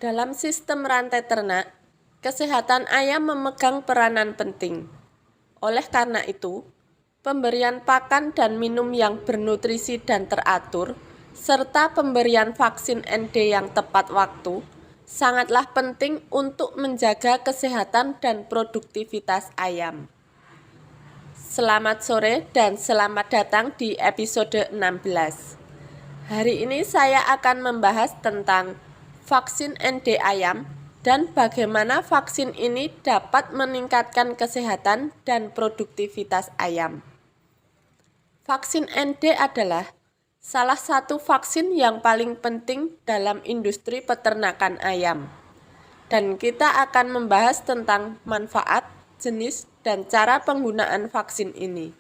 Dalam sistem rantai ternak, kesehatan ayam memegang peranan penting. Oleh karena itu, pemberian pakan dan minum yang bernutrisi dan teratur, serta pemberian vaksin ND yang tepat waktu, sangatlah penting untuk menjaga kesehatan dan produktivitas ayam. Selamat sore dan selamat datang di episode 16. Hari ini saya akan membahas tentang vaksin ND ayam dan bagaimana vaksin ini dapat meningkatkan kesehatan dan produktivitas ayam. Vaksin ND adalah salah satu vaksin yang paling penting dalam industri peternakan ayam. Dan kita akan membahas tentang manfaat, jenis, dan cara penggunaan vaksin ini.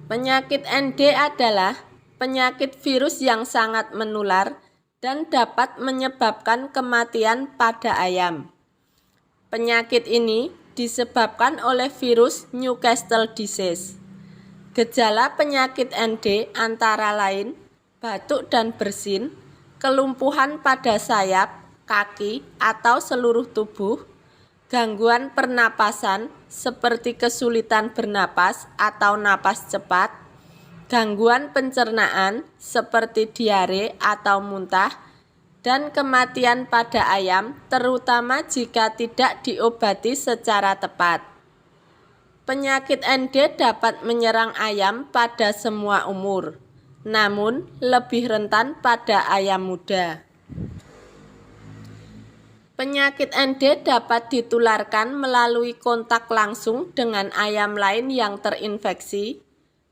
Penyakit ND adalah penyakit virus yang sangat menular dan dapat menyebabkan kematian pada ayam. Penyakit ini disebabkan oleh virus Newcastle disease. Gejala penyakit ND antara lain batuk dan bersin, kelumpuhan pada sayap, kaki, atau seluruh tubuh, gangguan pernapasan seperti kesulitan bernapas atau napas cepat, gangguan pencernaan seperti diare atau muntah, dan kematian pada ayam terutama jika tidak diobati secara tepat. Penyakit ND dapat menyerang ayam pada semua umur, namun lebih rentan pada ayam muda. Penyakit ND dapat ditularkan melalui kontak langsung dengan ayam lain yang terinfeksi,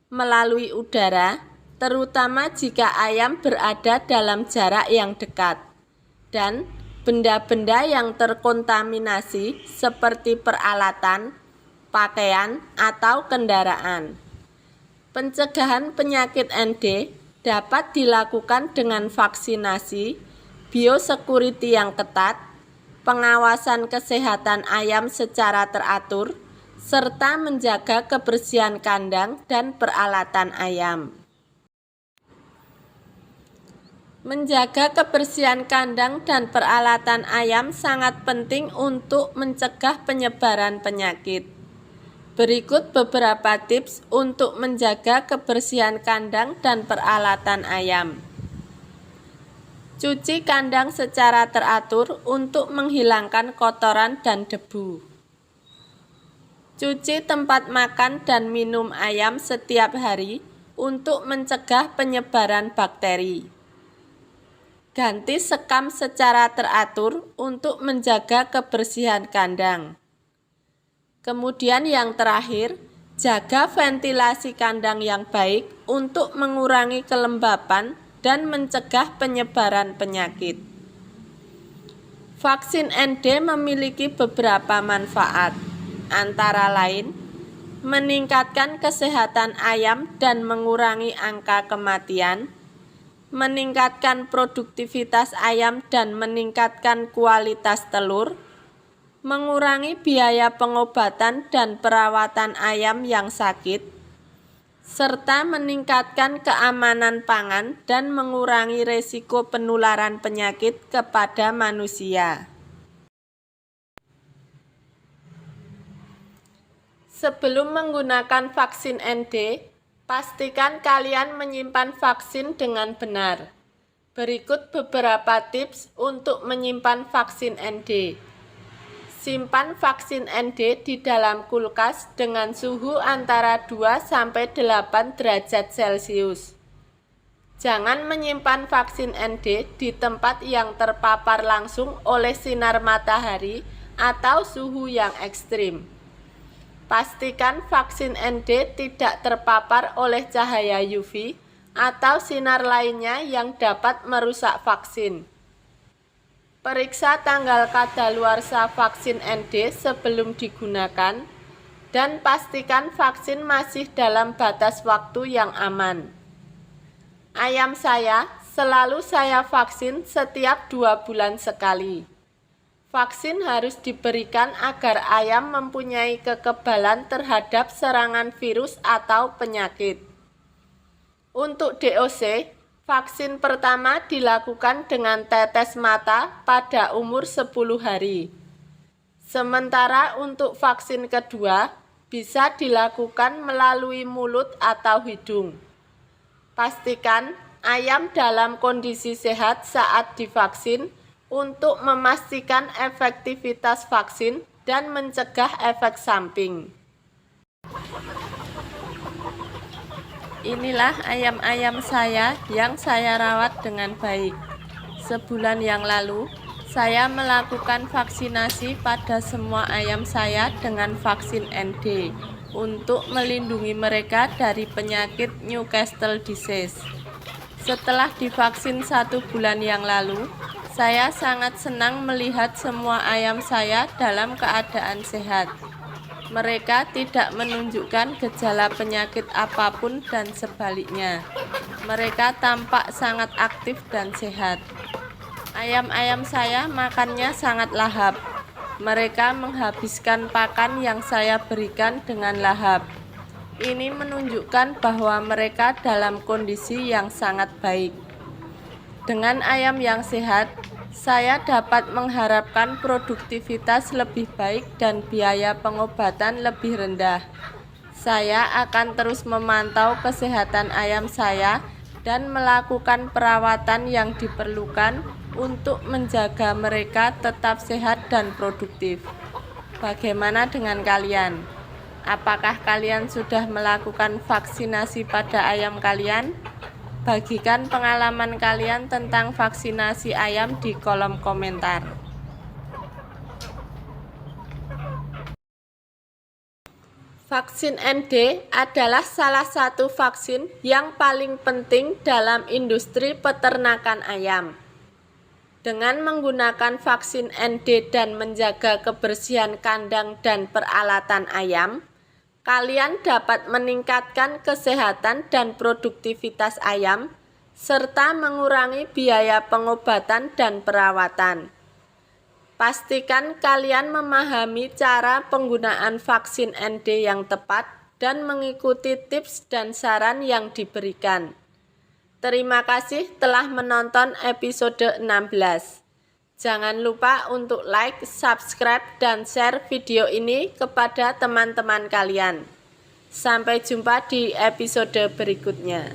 melalui udara, terutama jika ayam berada dalam jarak yang dekat, dan benda-benda yang terkontaminasi seperti peralatan, pakaian, atau kendaraan. Pencegahan penyakit ND dapat dilakukan dengan vaksinasi, biosecurity yang ketat, pengawasan kesehatan ayam secara teratur, serta menjaga kebersihan kandang dan peralatan ayam. Menjaga kebersihan kandang dan peralatan ayam sangat penting untuk mencegah penyebaran penyakit. Berikut beberapa tips untuk menjaga kebersihan kandang dan peralatan ayam. Cuci kandang secara teratur untuk menghilangkan kotoran dan debu. Cuci tempat makan dan minum ayam setiap hari untuk mencegah penyebaran bakteri. Ganti sekam secara teratur untuk menjaga kebersihan kandang. Kemudian yang terakhir, jaga ventilasi kandang yang baik untuk mengurangi kelembapan dan mencegah penyebaran penyakit. Vaksin ND memiliki beberapa manfaat, antara lain meningkatkan kesehatan ayam dan mengurangi angka kematian, meningkatkan produktivitas ayam dan meningkatkan kualitas telur, mengurangi biaya pengobatan dan perawatan ayam yang sakit, serta meningkatkan keamanan pangan dan mengurangi resiko penularan penyakit kepada manusia. Sebelum menggunakan vaksin ND, pastikan kalian menyimpan vaksin dengan benar. Berikut beberapa tips untuk menyimpan vaksin ND. Simpan vaksin ND di dalam kulkas dengan suhu antara 2-8 derajat Celcius. Jangan menyimpan vaksin ND di tempat yang terpapar langsung oleh sinar matahari atau suhu yang ekstrim. Pastikan vaksin ND tidak terpapar oleh cahaya UV atau sinar lainnya yang dapat merusak vaksin. Periksa tanggal kadaluarsa vaksin ND sebelum digunakan dan pastikan vaksin masih dalam batas waktu yang aman. Ayam saya selalu saya vaksin setiap 2 bulan sekali. Vaksin harus diberikan agar ayam mempunyai kekebalan terhadap serangan virus atau penyakit. Untuk DOC, Vaksin pertama dilakukan dengan tetes mata pada umur 10 hari. Sementara untuk vaksin kedua bisa dilakukan melalui mulut atau hidung. Pastikan ayam dalam kondisi sehat saat divaksin untuk memastikan efektivitas vaksin dan mencegah efek samping. Inilah ayam-ayam saya yang saya rawat dengan baik. Sebulan yang lalu, saya melakukan vaksinasi pada semua ayam saya dengan vaksin ND untuk melindungi mereka dari penyakit Newcastle disease. Setelah divaksin 1 bulan yang lalu, saya sangat senang melihat semua ayam saya dalam keadaan sehat. Mereka tidak menunjukkan gejala penyakit apapun dan sebaliknya. Mereka tampak sangat aktif dan sehat. Ayam-ayam saya makannya sangat lahap. Mereka menghabiskan pakan yang saya berikan dengan lahap. Ini menunjukkan bahwa mereka dalam kondisi yang sangat baik. Dengan ayam yang sehat, saya dapat mengharapkan produktivitas lebih baik dan biaya pengobatan lebih rendah. Saya akan terus memantau kesehatan ayam saya dan melakukan perawatan yang diperlukan untuk menjaga mereka tetap sehat dan produktif. Bagaimana dengan kalian? Apakah kalian sudah melakukan vaksinasi pada ayam kalian? Bagikan pengalaman kalian tentang vaksinasi ayam di kolom komentar. Vaksin ND adalah salah satu vaksin yang paling penting dalam industri peternakan ayam. Dengan menggunakan vaksin ND dan menjaga kebersihan kandang dan peralatan ayam, kalian dapat meningkatkan kesehatan dan produktivitas ayam, serta mengurangi biaya pengobatan dan perawatan. Pastikan kalian memahami cara penggunaan vaksin ND yang tepat dan mengikuti tips dan saran yang diberikan. Terima kasih telah menonton episode 16. Jangan lupa untuk like, subscribe, dan share video ini kepada teman-teman kalian. Sampai jumpa di episode berikutnya.